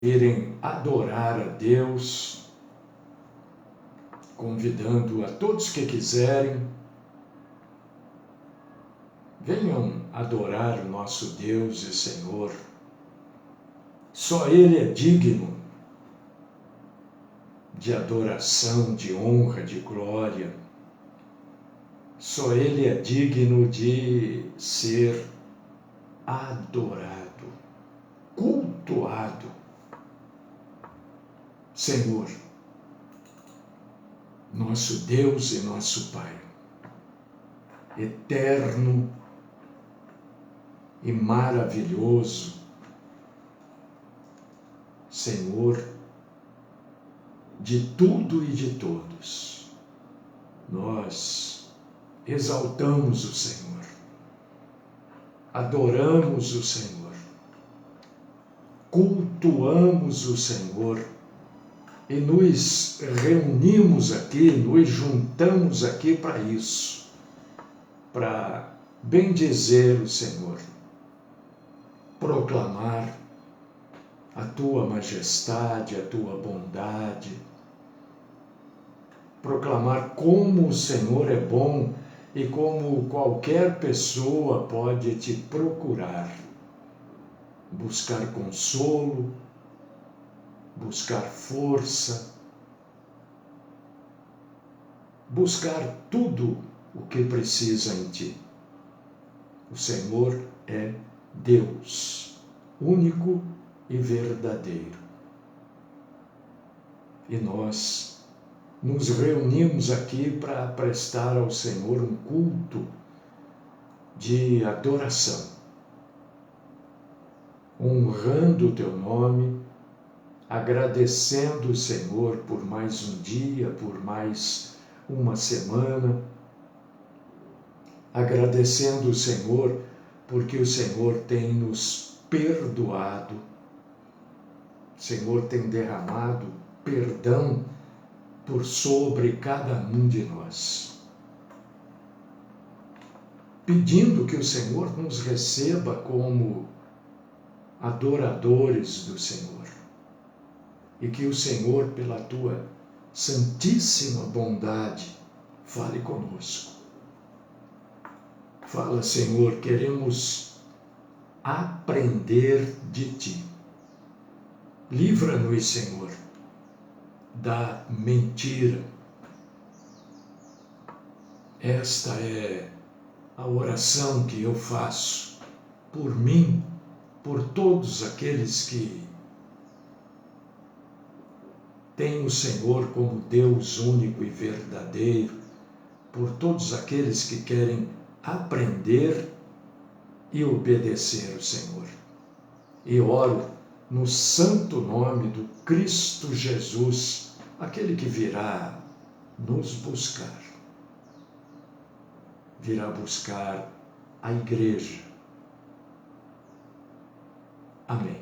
irem adorar a Deus, convidando a todos que quiserem, venham adorar o nosso Deus e Senhor. Só Ele é digno de adoração, de honra, de glória. Só Ele é digno de ser adorado, cultuado. Senhor, nosso Deus e nosso Pai, eterno e maravilhoso, Senhor de tudo e de todos, nós exaltamos o Senhor, adoramos o Senhor, cultuamos o Senhor e nos reunimos aqui, nos juntamos aqui para isso, para bendizer o Senhor, proclamar a Tua majestade, a Tua bondade, proclamar como o Senhor é bom e como qualquer pessoa pode te procurar, buscar consolo, buscar força, buscar tudo o que precisa em ti. O Senhor é Deus, único e verdadeiro. E nós nos reunimos aqui para prestar ao Senhor um culto de adoração, honrando o teu nome, agradecendo o Senhor por mais um dia, por mais uma semana, agradecendo o Senhor porque o Senhor tem nos perdoado, o Senhor tem derramado perdão por sobre cada um de nós, pedindo que o Senhor nos receba como adoradores do Senhor e que o Senhor, pela tua santíssima bondade, fale conosco. Fala, Senhor, queremos aprender de ti. Livra-nos, Senhor, da mentira. Esta é a oração que eu faço por mim, por todos aqueles que têm o Senhor como Deus único e verdadeiro, por todos aqueles que querem aprender e obedecer o Senhor. E oro no santo nome do Cristo Jesus, aquele que virá nos buscar. Virá buscar a igreja. Amém.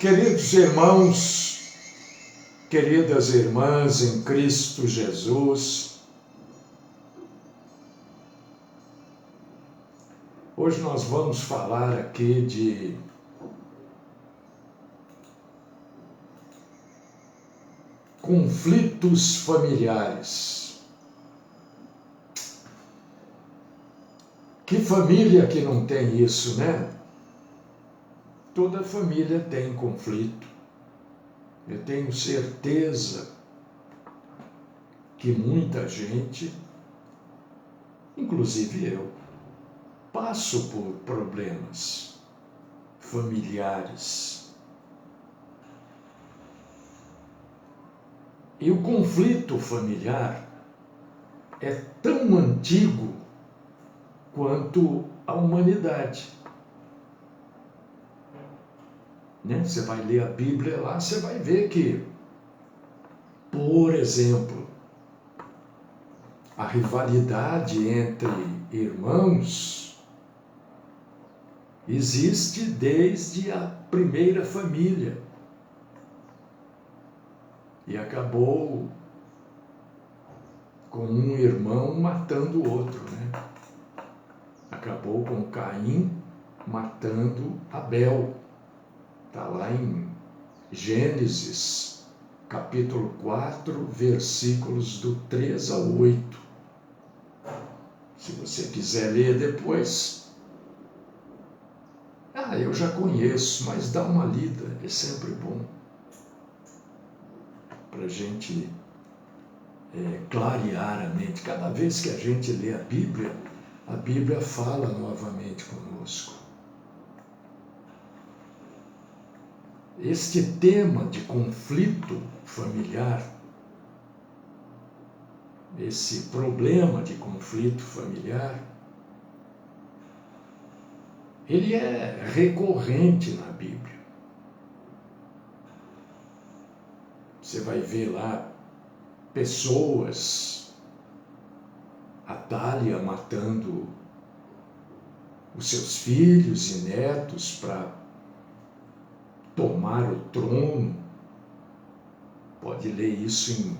Queridos irmãos, queridas irmãs em Cristo Jesus, hoje nós vamos falar aqui de conflitos familiares. Que família que não tem isso, né? Toda família tem conflito. Eu tenho certeza que muita gente, inclusive eu, passo por problemas familiares. E o conflito familiar é tão antigo quanto a humanidade. Você vai ler a Bíblia lá, você vai ver que, por exemplo, a rivalidade entre irmãos existe desde a primeira família e acabou com um irmão matando o outro, né? Acabou com Caim matando Abel. Está lá em Gênesis, capítulo 4, versículos do 3 ao 8. Se você quiser ler depois. Eu já conheço, mas dá uma lida, é sempre bom. Para a gente clarear a mente. Cada vez que a gente lê a Bíblia fala novamente conosco. Este tema de conflito familiar, esse problema de conflito familiar, ele é recorrente na Bíblia. Você vai ver lá pessoas, Atália matando os seus filhos e netos para tomar o trono. Pode ler isso em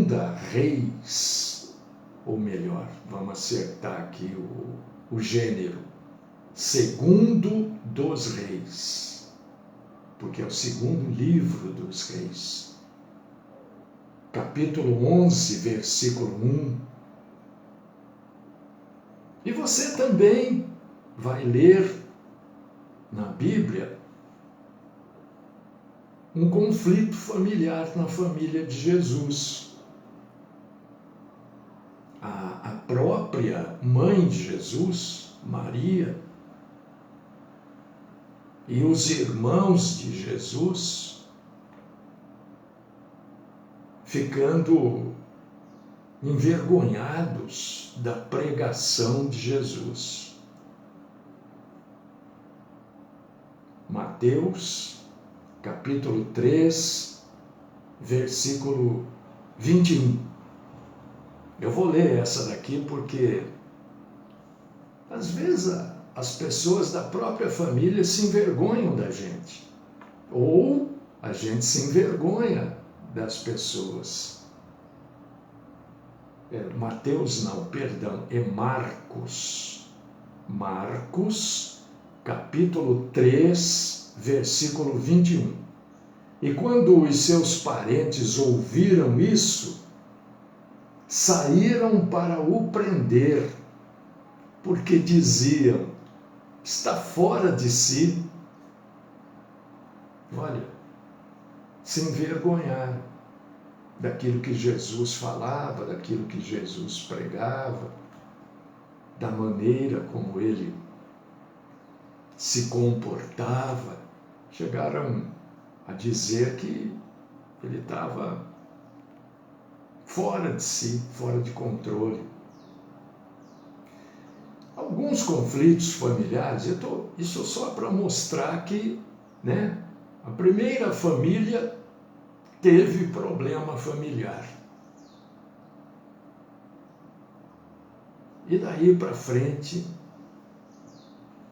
2 Reis, ou melhor, vamos acertar aqui o gênero, 2 dos Reis, porque é o segundo livro dos Reis. Capítulo 11, versículo 1. E você também vai ler na Bíblia um conflito familiar na família de Jesus. A própria mãe de Jesus, Maria, e os irmãos de Jesus ficando envergonhados da pregação de Jesus. Mateus, capítulo 3, versículo 21. Eu vou ler essa daqui porque, às vezes, as pessoas da própria família se envergonham da gente. Ou a gente se envergonha das pessoas. Mateus não, perdão, é Marcos. Marcos, capítulo 3, versículo 21. E quando os seus parentes ouviram isso, saíram para o prender, porque diziam: está fora de si. Olha, se envergonharam daquilo que Jesus falava, daquilo que Jesus pregava, da maneira como ele se comportava. Chegaram a dizer que ele estava fora de si, fora de controle. Alguns conflitos familiares, isso só para mostrar que, a primeira família teve problema familiar. E daí para frente,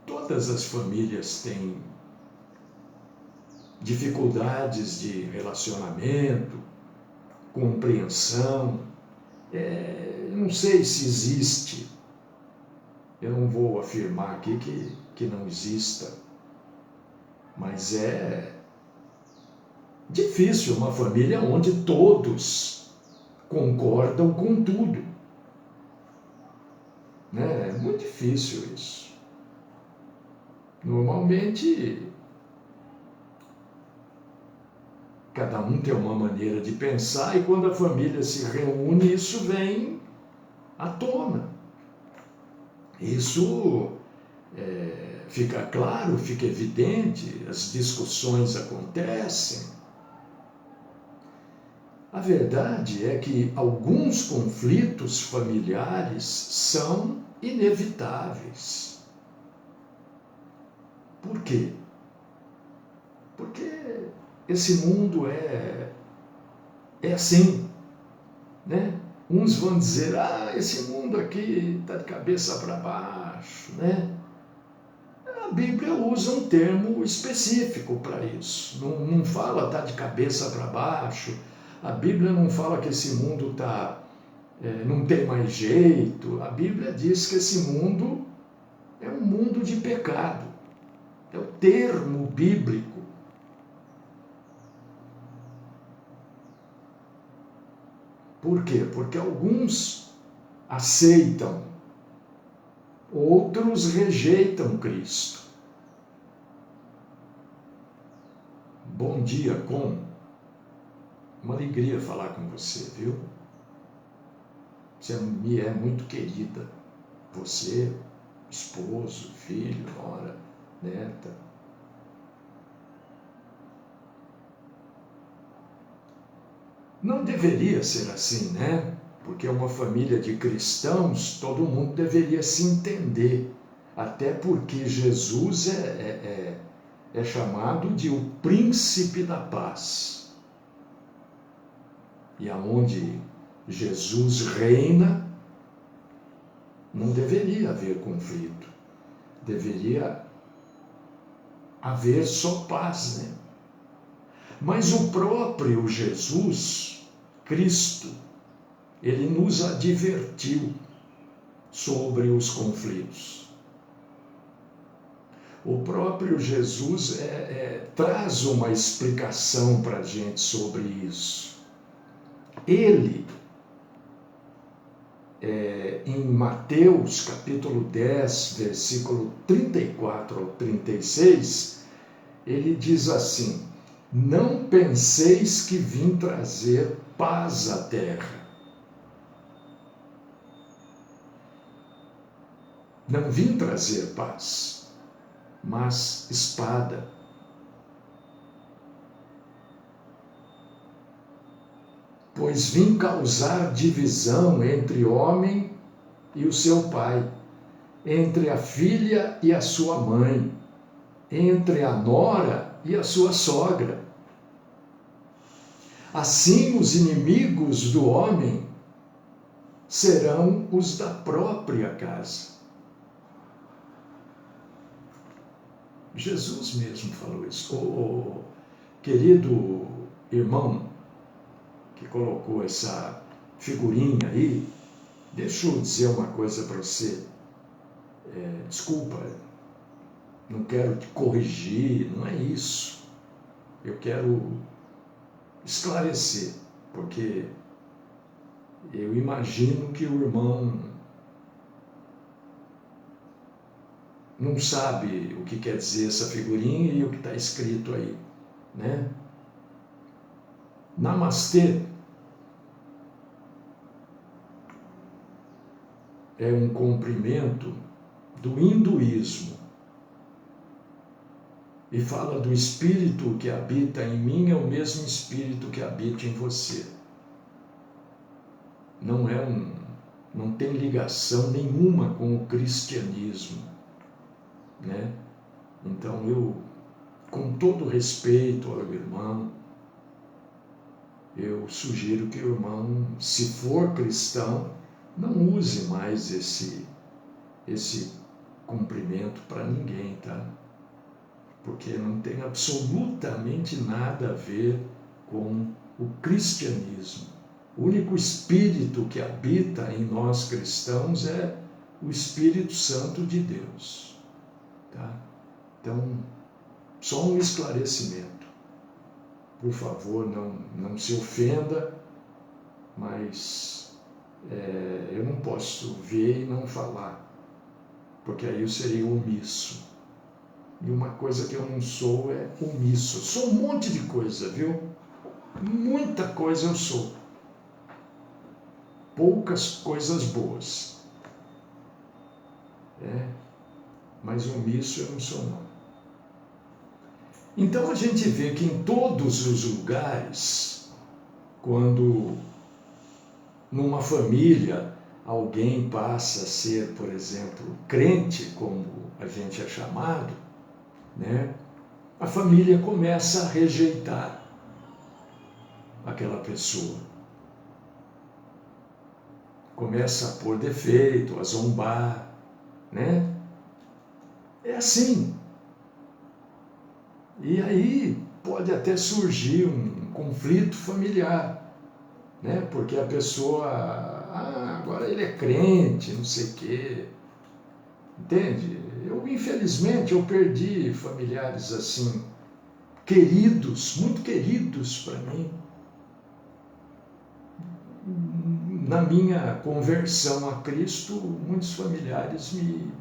todas as famílias têm dificuldades de relacionamento, compreensão. Não sei se existe, eu não vou afirmar aqui que não exista, mas é difícil uma família onde todos concordam com tudo. É muito difícil isso. Normalmente, cada um tem uma maneira de pensar e quando a família se reúne, isso vem à tona. Isso fica claro, fica evidente, as discussões acontecem. A verdade é que alguns conflitos familiares são inevitáveis. Por quê? Porque esse mundo é assim, Uns vão dizer, esse mundo aqui está de cabeça para baixo, A Bíblia usa um termo específico para isso. Não fala está de cabeça para baixo. A Bíblia não fala que esse mundo está não tem mais jeito. A Bíblia diz que esse mundo é um mundo de pecado. É o termo bíblico. Por quê? Porque alguns aceitam, outros rejeitam Cristo. Bom dia, com uma alegria falar com você, viu? Você me é muito querida. Você, esposo, filho, nora, neta. Não deveria ser assim, né? Porque uma família de cristãos, todo mundo deveria se entender. Até porque Jesus é chamado de o príncipe da paz. E aonde Jesus reina, não deveria haver conflito. Deveria haver só paz, né? Mas o próprio Jesus, Cristo, ele nos advertiu sobre os conflitos. O próprio Jesus traz uma explicação para a gente sobre isso. Ele, em Mateus capítulo 10, versículo 34 ao 36, ele diz assim: não penseis que vim trazer paz à terra. Não vim trazer paz, mas espada. Pois vim causar divisão entre o homem e o seu pai, entre a filha e a sua mãe, entre a nora e a sua sogra. Assim os inimigos do homem serão os da própria casa. Jesus mesmo falou isso. O querido irmão que colocou essa figurinha aí, deixa eu dizer uma coisa para você. Desculpa, não quero te corrigir, não é isso. Eu quero esclarecer, porque eu imagino que o irmão não sabe o que quer dizer essa figurinha e o que está escrito aí, né? Namastê é um comprimento do hinduísmo e fala do espírito que habita em mim é o mesmo espírito que habita em você. Não tem ligação nenhuma com o cristianismo, né? Então eu, com todo respeito ao irmão, eu sugiro que o irmão, se for cristão, não use mais esse cumprimento para ninguém, tá? Porque não tem absolutamente nada a ver com o cristianismo. O único espírito que habita em nós cristãos é o Espírito Santo de Deus, tá? Então, só um esclarecimento. Por favor, não se ofenda, mas eu não posso ver e não falar, porque aí eu seria omisso. E uma coisa que eu não sou é omisso. Eu sou um monte de coisa, viu? Muita coisa eu sou. Poucas coisas boas. Mas omisso eu não sou, não. Então a gente vê que em todos os lugares, quando numa família alguém passa a ser, por exemplo, crente, como a gente é chamado, né? A família começa a rejeitar aquela pessoa. Começa a pôr defeito, a zombar, né? É assim. E aí pode até surgir um conflito familiar, né? Porque a pessoa, agora ele é crente, não sei o quê, entende? Infelizmente, eu perdi familiares assim, queridos, muito queridos para mim, na minha conversão a Cristo. Muitos familiares me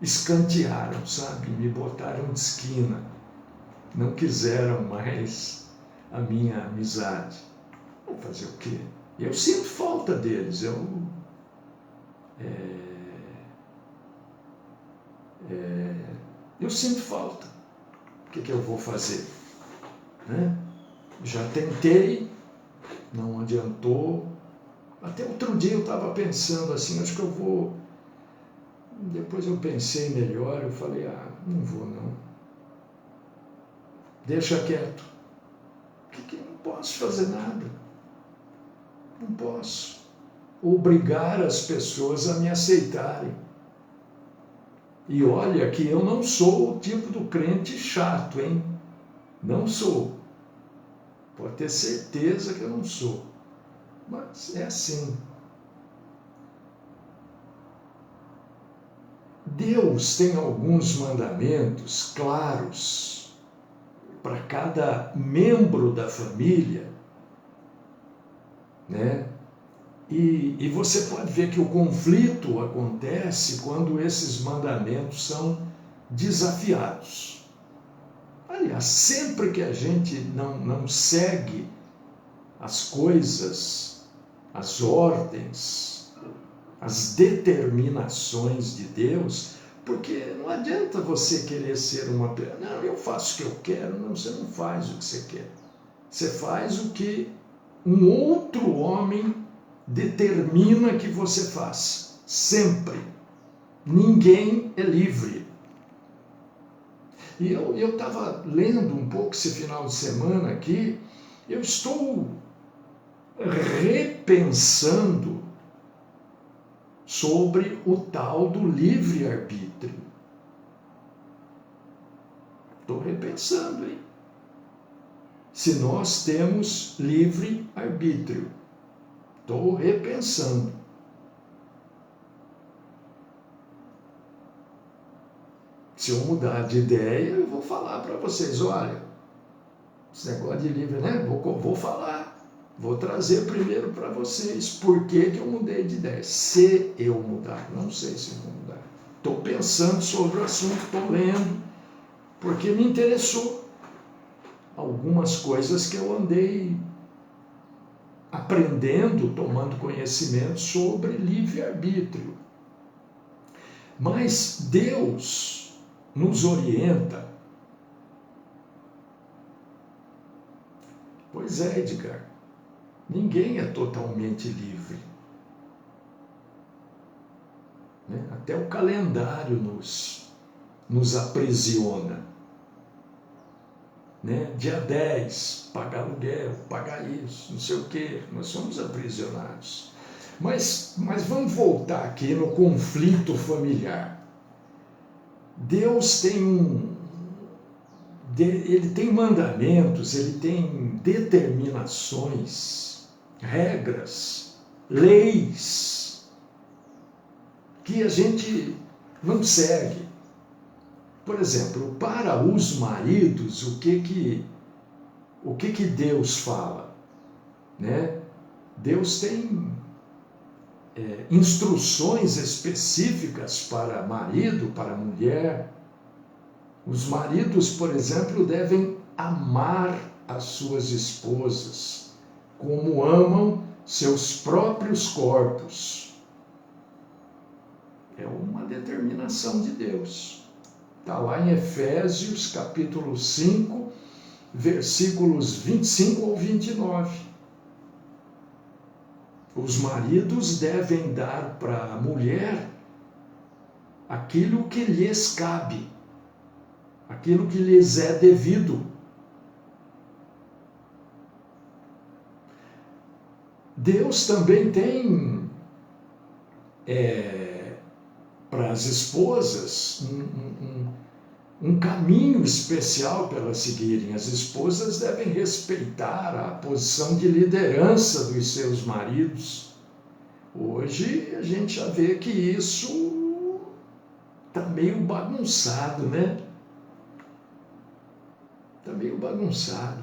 escantearam, sabe? Me botaram de esquina, não quiseram mais a minha amizade. Vou fazer o quê? Eu sinto falta deles, eu sinto falta. O que eu vou fazer? Né? Já tentei, não adiantou. Até outro dia eu estava pensando assim, acho que eu vou... Depois eu pensei melhor, eu falei, não vou não. Deixa quieto. Não posso fazer nada. Não posso obrigar as pessoas a me aceitarem. E olha que eu não sou o tipo do crente chato, hein? Não sou. Pode ter certeza que eu não sou. Mas é assim. Deus tem alguns mandamentos claros para cada membro da família, né? E você pode ver que o conflito acontece quando esses mandamentos são desafiados. Aliás, sempre que a gente não segue as coisas, as ordens, as determinações de Deus, porque não adianta você querer ser uma pessoa, não, eu faço o que eu quero, não, você não faz o que você quer. Você faz o que um outro homem determina que você faça. Sempre. Ninguém é livre. E eu estava lendo um pouco esse final de semana aqui, eu estou repensando sobre o tal do livre-arbítrio. Estou repensando, hein? Se nós temos livre-arbítrio. Estou repensando. Se eu mudar de ideia, eu vou falar para vocês, olha, esse negócio de livre, né? Vou falar, vou trazer primeiro para vocês por que eu mudei de ideia. Se eu mudar, não sei se eu vou mudar. Estou pensando sobre o assunto, estou lendo, porque me interessou algumas coisas que eu andei aprendendo, tomando conhecimento sobre livre-arbítrio. Mas Deus nos orienta. Pois é, Edgar, ninguém é totalmente livre. Né? Até o calendário nos aprisiona. Né? Dia 10, pagar aluguel, pagar isso, não sei o quê, nós somos aprisionados. Mas vamos voltar aqui no conflito familiar. Deus tem ele tem mandamentos, ele tem determinações, regras, leis que a gente não segue. Por exemplo, para os maridos, o que Deus fala? Né? Deus tem instruções específicas para marido, para mulher. Os maridos, por exemplo, devem amar as suas esposas, como amam seus próprios corpos. É uma determinação de Deus. Está lá em Efésios, capítulo 5, versículos 25 ao 29. Os maridos devem dar para a mulher aquilo que lhes cabe, aquilo que lhes é devido. Deus também tem para as esposas um caminho especial para elas seguirem. As esposas devem respeitar a posição de liderança dos seus maridos. Hoje a gente já vê que isso está meio bagunçado, né? Está meio bagunçado.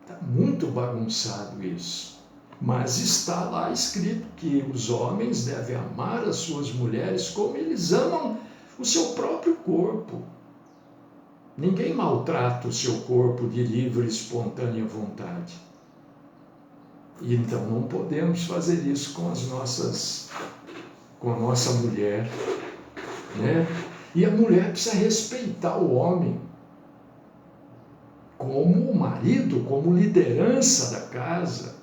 Está muito bagunçado isso. Mas está lá escrito que os homens devem amar as suas mulheres como eles amam o seu próprio corpo. Ninguém maltrata o seu corpo de livre e espontânea vontade. E então não podemos fazer isso com a nossa mulher, né? E a mulher precisa respeitar o homem como marido, como liderança da casa.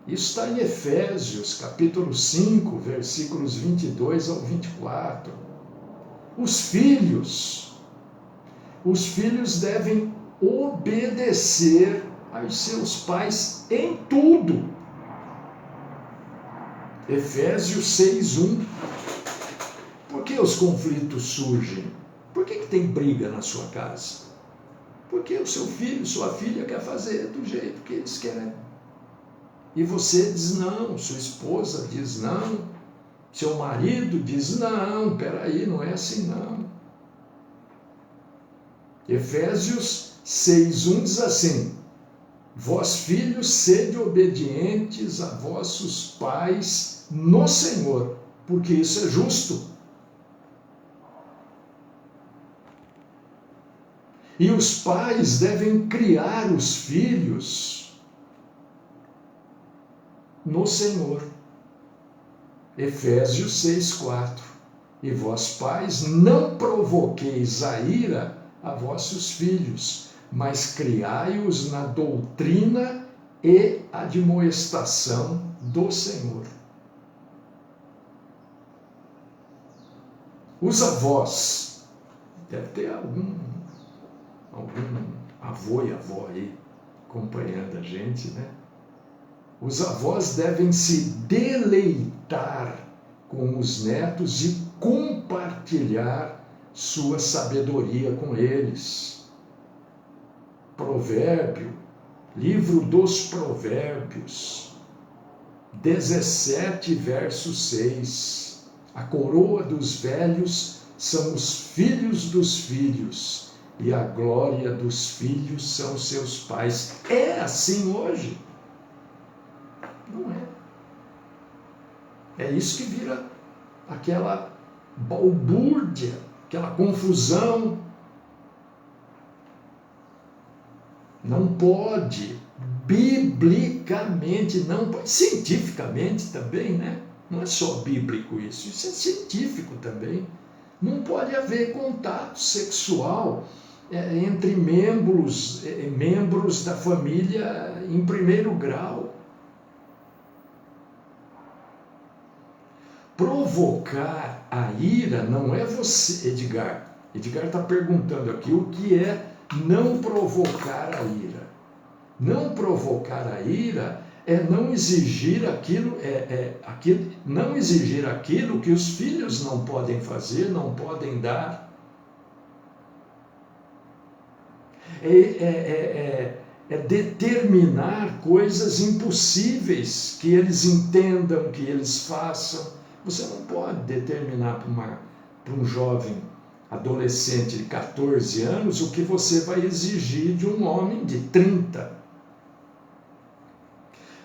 Isso está em Efésios, capítulo 5, versículos 22 ao 24. Os filhos devem obedecer aos seus pais em tudo. Efésios 6:1. Por que os conflitos surgem? Por que tem briga na sua casa? Porque o seu filho, sua filha quer fazer do jeito que eles querem. E você diz não, sua esposa diz não, seu marido diz não, peraí, não é assim não. Efésios 6:1 diz assim: vós filhos, sede obedientes a vossos pais no Senhor, porque isso é justo. E os pais devem criar os filhos no Senhor. Efésios 6:4. E vós pais, não provoqueis a ira a vossos filhos, mas criai-os na doutrina e admoestação do Senhor. Os avós, deve ter algum avô e avó aí acompanhando a gente, né? Os avós devem se deleitar com os netos e compartilhar sua sabedoria com eles. Provérbio, livro dos Provérbios, 17, verso 6. A coroa dos velhos são os filhos dos filhos, e a glória dos filhos são seus pais. É assim hoje? Não é. É isso que vira aquela balbúrdia, aquela confusão. Não pode, biblicamente, não pode, cientificamente também, né? Não é só bíblico isso é científico também. Não pode haver contato sexual entre membros da família em primeiro grau. Provocar a ira não é você, Edgar. Edgar está perguntando aqui o que é não provocar a ira. Não provocar a ira é não exigir não exigir aquilo que os filhos não podem fazer, não podem dar. É determinar coisas impossíveis que eles entendam, que eles façam. Você não pode determinar para um jovem adolescente de 14 anos o que você vai exigir de um homem de 30.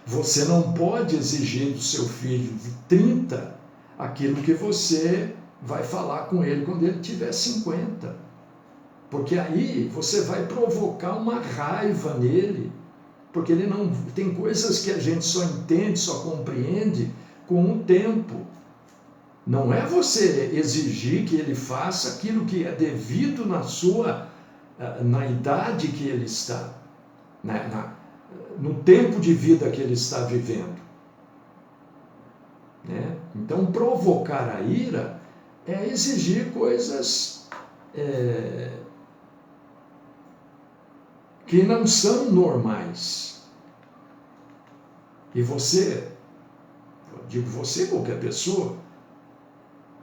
Você não pode exigir do seu filho de 30 aquilo que você vai falar com ele quando ele tiver 50. Porque aí você vai provocar uma raiva nele, porque ele não tem coisas que a gente só entende, só compreende com o tempo. Não é você exigir que ele faça aquilo que é devido na idade que ele está, no tempo de vida que ele está vivendo. Né? Então, provocar a ira é exigir coisas que não são normais. E você, eu digo você, qualquer pessoa,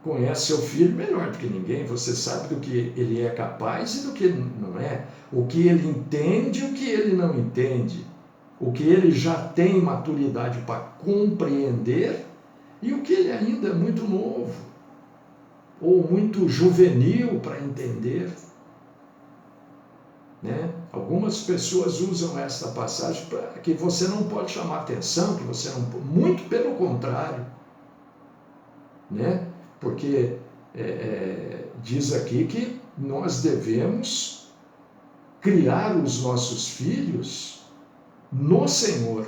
conhece seu filho melhor do que ninguém, você sabe do que ele é capaz e do que não é, o que ele entende e o que ele não entende, o que ele já tem maturidade para compreender e o que ele ainda é muito novo ou muito juvenil para entender. Né? Algumas pessoas usam esta passagem para que você não pode chamar atenção, que você não, muito pelo contrário, né? Porque diz aqui que nós devemos criar os nossos filhos no Senhor.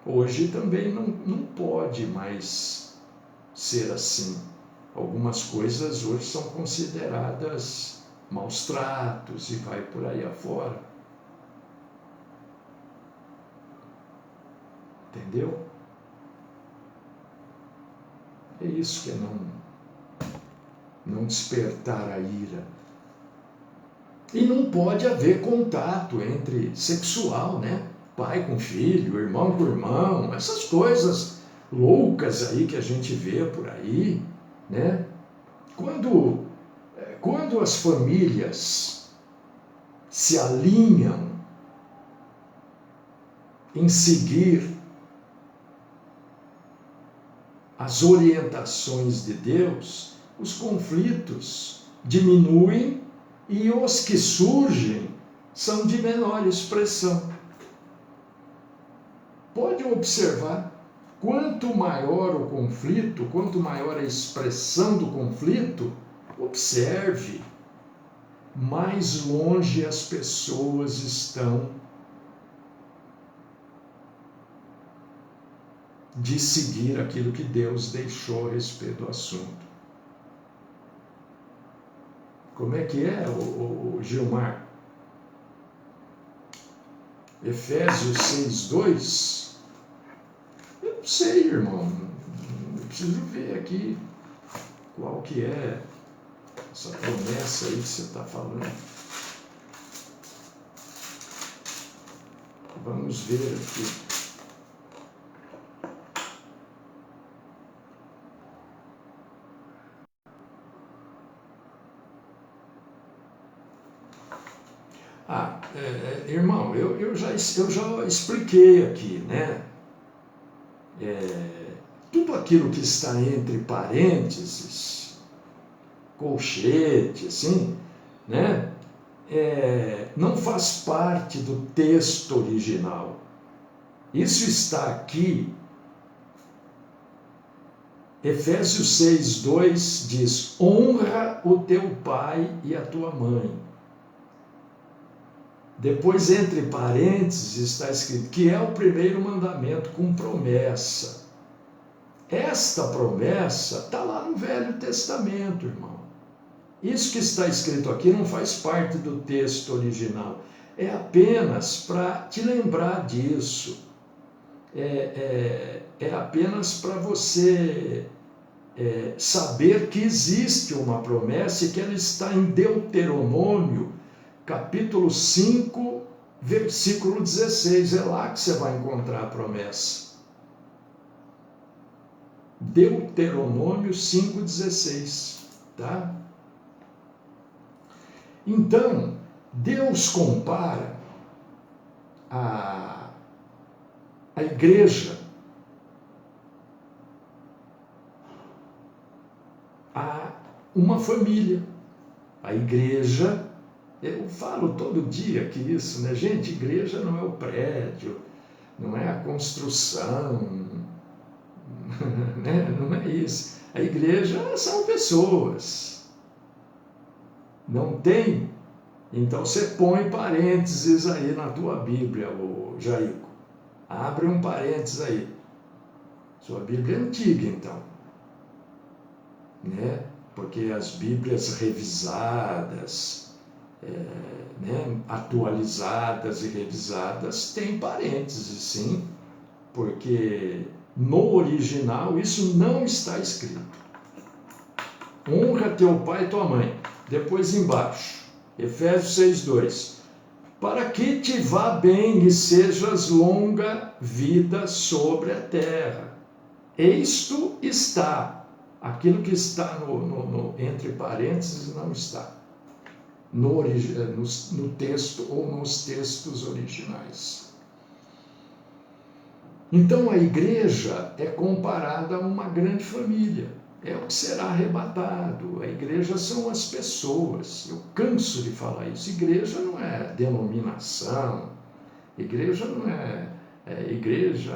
Hoje também não pode mais ser assim. Algumas coisas hoje são consideradas maus tratos e vai por aí afora. Entendeu? É isso que é não despertar a ira. E não pode haver contato entre sexual, né? Pai com filho, irmão com irmão, essas coisas loucas aí que a gente vê por aí, né? Quando as famílias se alinham em seguir as orientações de Deus, os conflitos diminuem e os que surgem são de menor expressão. Pode observar, quanto maior o conflito, quanto maior a expressão do conflito, observe, mais longe as pessoas estão de seguir aquilo que Deus deixou a respeito do assunto. Como é que é, o Gilmar? Efésios 6:2? Eu não sei, irmão. Eu preciso ver aqui qual que é essa promessa aí que você está falando. Vamos ver aqui. Irmão, eu já expliquei aqui, né? Tudo aquilo que está entre parênteses, colchete, assim, né? Não faz parte do texto original. Isso está aqui. Efésios 6:2 diz: honra o teu pai e a tua mãe. Depois, entre parênteses, está escrito que é o primeiro mandamento com promessa. Esta promessa está lá no Velho Testamento, irmão. Isso que está escrito aqui não faz parte do texto original. É apenas para te lembrar disso. É apenas para você saber que existe uma promessa e que ela está em Deuteronômio, capítulo 5, versículo 16, é lá que você vai encontrar a promessa. Deuteronômio 5,16, tá? Então, Deus compara a igreja a uma família. A igreja, eu falo todo dia que isso, né? Gente, igreja não é o prédio, não é a construção, né? Não é isso. A igreja são pessoas. Não tem? Então você põe parênteses aí na tua Bíblia, ô Jaico. Abre um parênteses aí. Sua Bíblia é antiga, então. Né? Porque as Bíblias revisadas, né, atualizadas e revisadas, tem parênteses, sim, porque no original isso não está escrito. Honra teu pai e tua mãe. Depois embaixo, Efésios 6:2, para que te vá bem e sejas longa vida sobre a terra. Isto está Aquilo que está entre parênteses não está no texto ou nos textos originais. Então a igreja é comparada a uma grande família. É o que será arrebatado. A igreja são as pessoas. Eu canso de falar isso. Igreja não é denominação. Igreja não é igreja,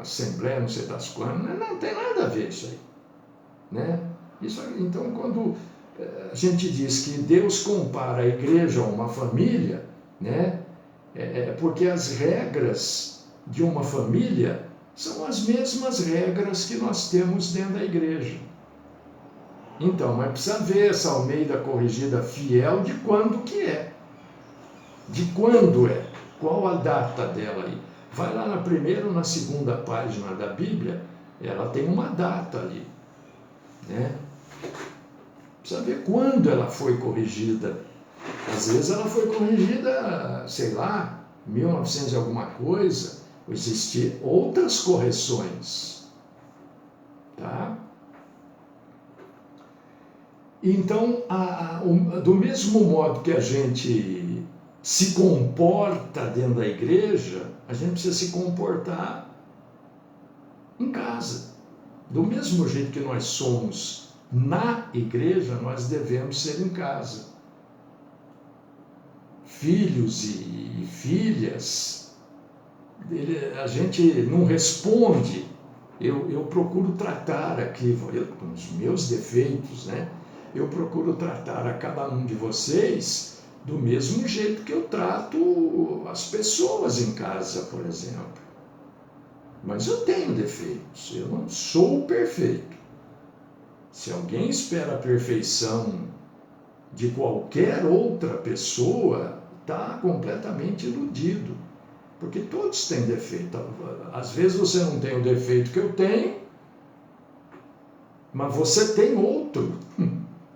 assembleia, não sei das quantas. Não tem nada a ver isso aí. Né? Então, quando a gente diz que Deus compara a igreja a uma família, né? Porque as regras de uma família são as mesmas regras que nós temos dentro da igreja. Então, mas precisa ver essa Almeida Corrigida Fiel de quando que é. De quando é. Qual a data dela aí? Vai lá na primeira ou na segunda página da Bíblia, ela tem uma data ali. Né? Precisa ver quando ela foi corrigida. Às vezes ela foi corrigida, sei lá, 1900 e alguma coisa. Existiam outras correções. Tá? Então, do mesmo modo que a gente se comporta dentro da igreja, a gente precisa se comportar em casa. Do mesmo jeito que nós somos na igreja, nós devemos ser em casa. Filhos e filhas, a gente não responde. Eu procuro tratar aqui, com os meus defeitos, né? Eu procuro tratar a cada um de vocês do mesmo jeito que eu trato as pessoas em casa, por exemplo. Mas eu tenho defeitos, eu não sou perfeito. Se alguém espera a perfeição de qualquer outra pessoa, está completamente iludido. Porque todos têm defeito. Às vezes você não tem o defeito que eu tenho, mas você tem outro,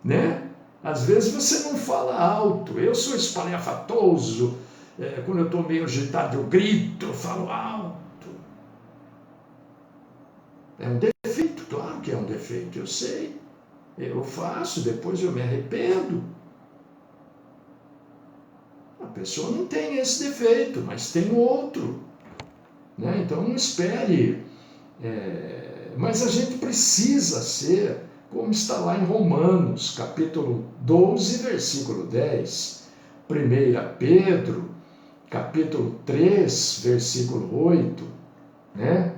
né? Às vezes você não fala alto. Eu sou espalhafatoso. Quando eu estou meio agitado, eu grito, eu falo alto. É um defeito, claro que é um defeito, eu sei. Eu faço, depois eu me arrependo. A pessoa não tem esse defeito, mas tem outro. Né? Então não espere. Mas a gente precisa ser, como está lá em Romanos, capítulo 12, versículo 10. 1 Pedro, capítulo 3, versículo 8. Né?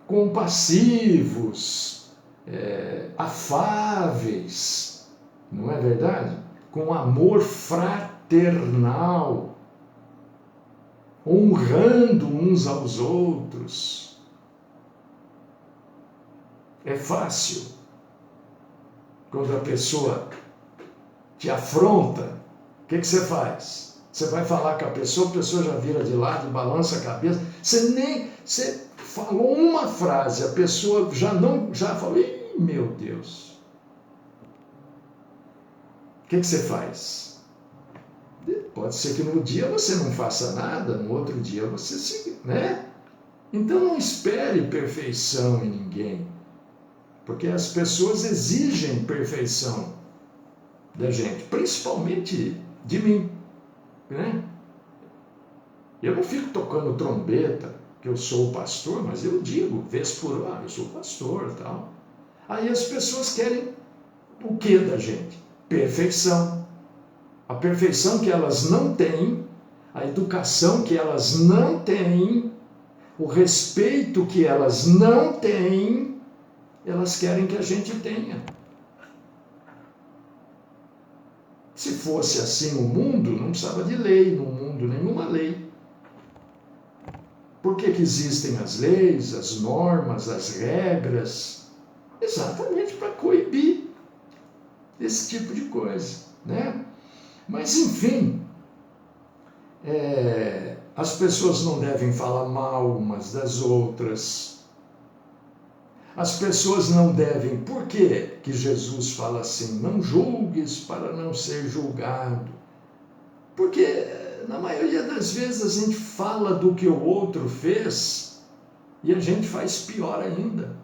Compassivos, afáveis, não é verdade? Com amor fraternal, honrando uns aos outros. É fácil. Quando a pessoa te afronta, o que você faz? Você vai falar com a pessoa já vira de lado, balança a cabeça. Você falou uma frase, a pessoa já falou, ih, meu Deus. O que você faz? Pode ser que no dia você não faça nada, no outro dia você se, né? Então não espere perfeição em ninguém, porque as pessoas exigem perfeição da gente, principalmente de mim, né? Eu não fico tocando trombeta, que eu sou pastor, mas eu digo, vez por eu sou pastor e tal. Aí as pessoas querem o que da gente? Perfeição. A perfeição que elas não têm, a educação que elas não têm, o respeito que elas não têm, elas querem que a gente tenha. Se fosse assim o mundo, não precisava de lei no mundo, nenhuma lei. Por que existem as leis, as normas, as regras? Exatamente para coibir esse tipo de coisa, né? Mas, enfim, as pessoas não devem falar mal umas das outras. As pessoas não devem... Por que Jesus fala assim? Não julgues para não ser julgado. Porque, na maioria das vezes, a gente fala do que o outro fez e a gente faz pior ainda.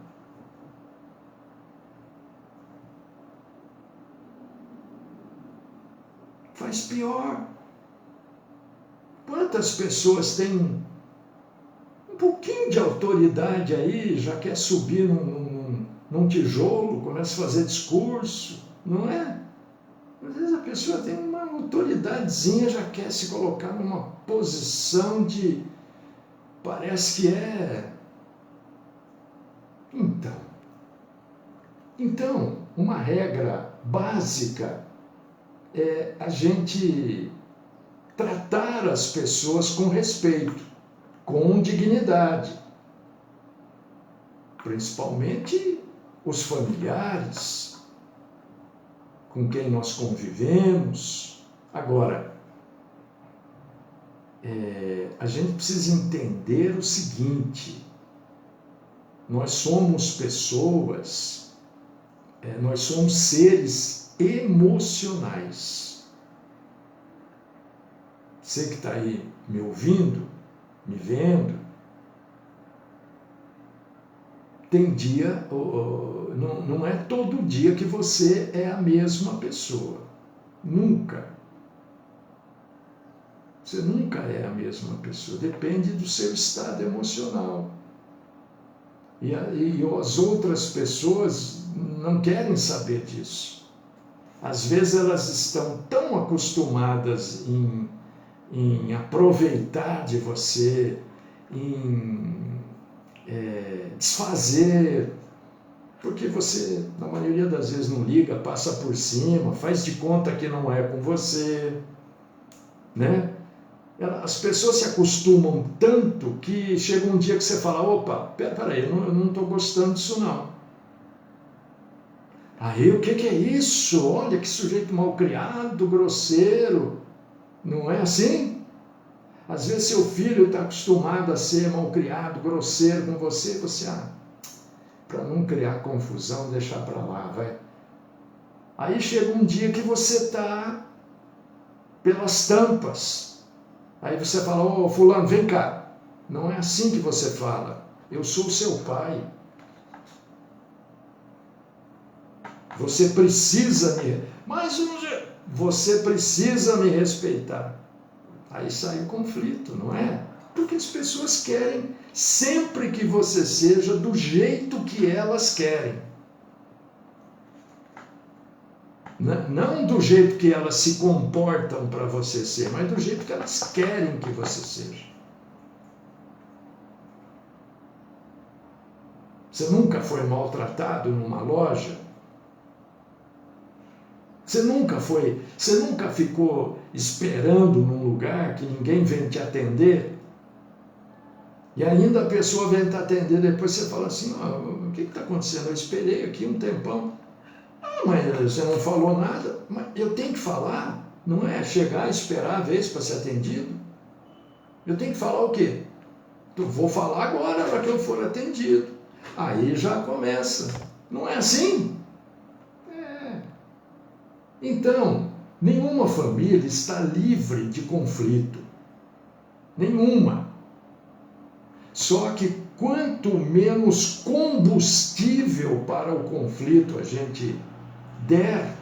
faz pior. Quantas pessoas têm um pouquinho de autoridade aí, já quer subir num tijolo, começa a fazer discurso, não é? Às vezes a pessoa tem uma autoridadezinha, já quer se colocar numa posição de... parece que é... Então, uma regra básica é a gente tratar as pessoas com respeito, com dignidade. Principalmente os familiares com quem nós convivemos. Agora, a gente precisa entender o seguinte: nós somos pessoas, nós somos seres emocionais. Você que está aí me ouvindo, me vendo, tem dia, não é todo dia que você é a mesma pessoa. Nunca. Você nunca é a mesma pessoa. Depende do seu estado emocional. E as outras pessoas não querem saber disso. Às vezes elas estão tão acostumadas em aproveitar de você, em desfazer, porque você, na maioria das vezes, não liga, passa por cima, faz de conta que não é com você, né? As pessoas se acostumam tanto que chega um dia que você fala: opa, peraí, eu não estou gostando disso não. Aí, o que é isso? Olha que sujeito malcriado, grosseiro. Não é assim? Às vezes seu filho está acostumado a ser malcriado, grosseiro com você, para não criar confusão, deixar para lá, vai. Aí chega um dia que você está pelas tampas. Aí você fala: ô fulano, vem cá. Não é assim que você fala. Eu sou o seu pai. Você precisa você precisa me respeitar. Aí sai o conflito, não é? Porque as pessoas querem sempre que você seja do jeito que elas querem. Não do jeito que elas se comportam para você ser, mas do jeito que elas querem que você seja. Você nunca foi maltratado numa loja? Você nunca ficou esperando num lugar que ninguém vem te atender? E ainda a pessoa vem te atender, depois você fala assim: o que está acontecendo? Eu esperei aqui um tempão. Mas você não falou nada. Mas eu tenho que falar, não é chegar e esperar a vez para ser atendido. Eu tenho que falar o quê? Eu vou falar agora, para que eu for atendido. Aí já começa. Não é assim? Então, nenhuma família está livre de conflito. Nenhuma. Só que quanto menos combustível para o conflito a gente der,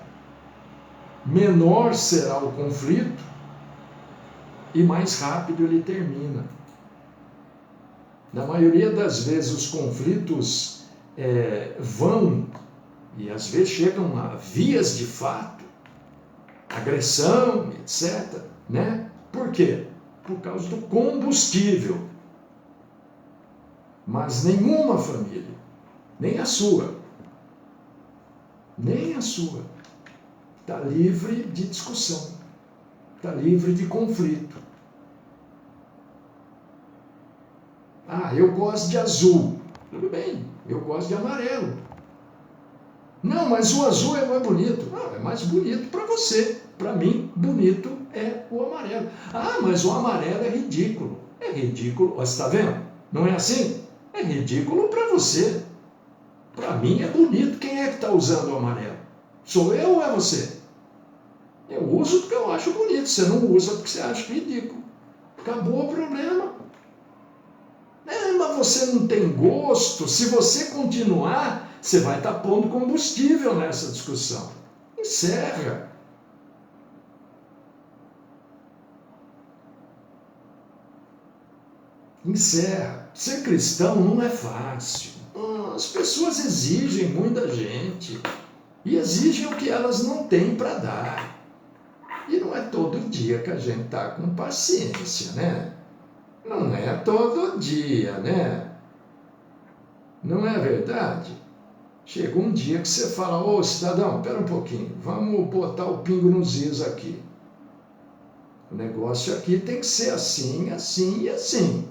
menor será o conflito e mais rápido ele termina. Na maioria das vezes os conflitos vão e às vezes chegam a vias de fato, agressão, etc. Né? Por quê? Por causa do combustível. Mas nenhuma família, nem a sua, está livre de discussão, está livre de conflito. Eu gosto de azul. Tudo bem, eu gosto de amarelo. Não, mas o azul é mais bonito. É mais bonito para você. Para mim, bonito é o amarelo. Mas o amarelo é ridículo. É ridículo, você está vendo? Não é assim? É ridículo para você. Para mim é bonito. Quem é que está usando o amarelo? Sou eu ou é você? Eu uso porque eu acho bonito. Você não usa porque você acha ridículo. Acabou o problema. Mas você não tem gosto. Se você continuar, você vai estar pondo combustível nessa discussão. Encerra. encerra. Ser cristão não é fácil. As pessoas exigem muito da gente. E exigem o que elas não têm para dar. E não é todo dia que a gente está com paciência, né? Não é todo dia, né? Não é verdade? Chega um dia que você fala, ô cidadão, espera um pouquinho, vamos botar o pingo nos is aqui. O negócio aqui tem que ser assim, assim e assim.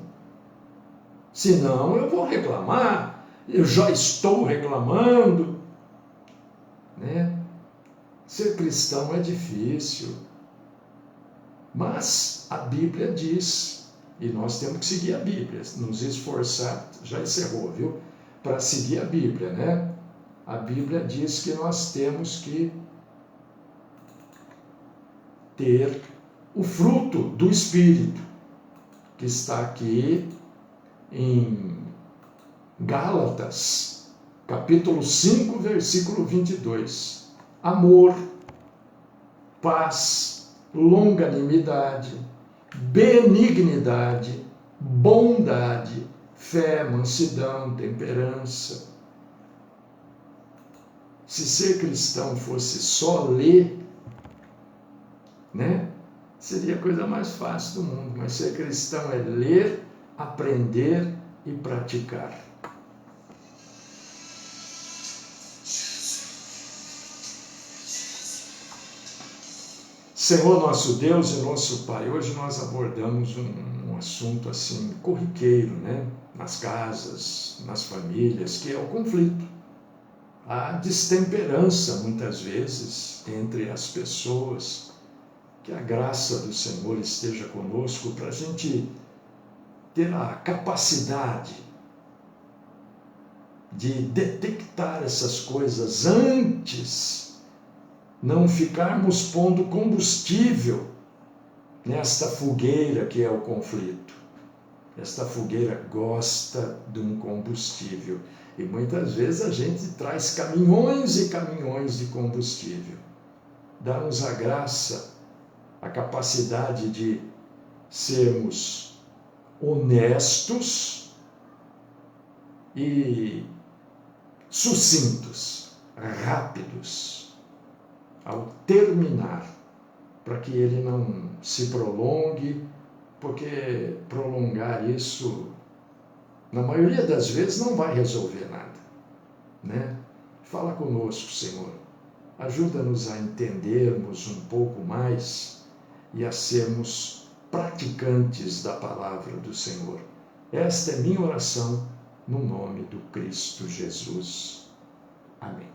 Senão eu vou reclamar, eu já estou reclamando, né? Ser cristão é difícil, mas a Bíblia diz, e nós temos que seguir a Bíblia, nos esforçar, já encerrou, viu? Para seguir a Bíblia, né? A Bíblia diz que nós temos que ter o fruto do Espírito, que está aqui em Gálatas, capítulo 5, versículo 22. Amor, paz, longanimidade, benignidade, bondade, fé, mansidão, temperança. Se ser cristão fosse só ler, né? Seria a coisa mais fácil do mundo, mas ser cristão é ler, aprender e praticar. Senhor nosso Deus e nosso Pai, hoje nós abordamos um assunto assim corriqueiro, né? Nas casas, nas famílias, que é o conflito. A destemperança, muitas vezes, entre as pessoas. Que a graça do Senhor esteja conosco para a gente ter a capacidade de detectar essas coisas antes, não ficarmos pondo combustível nesta fogueira que é o conflito. Esta fogueira gosta de um combustível e muitas vezes a gente traz caminhões e caminhões de combustível. Dá-nos a graça, a capacidade de sermos honestos e sucintos, rápidos, ao terminar, para que ele não se prolongue, porque prolongar isso, na maioria das vezes, não vai resolver nada, né? Fala conosco, Senhor. Ajuda-nos a entendermos um pouco mais e a sermos praticantes da palavra do Senhor. Esta é minha oração no nome do Cristo Jesus. Amém.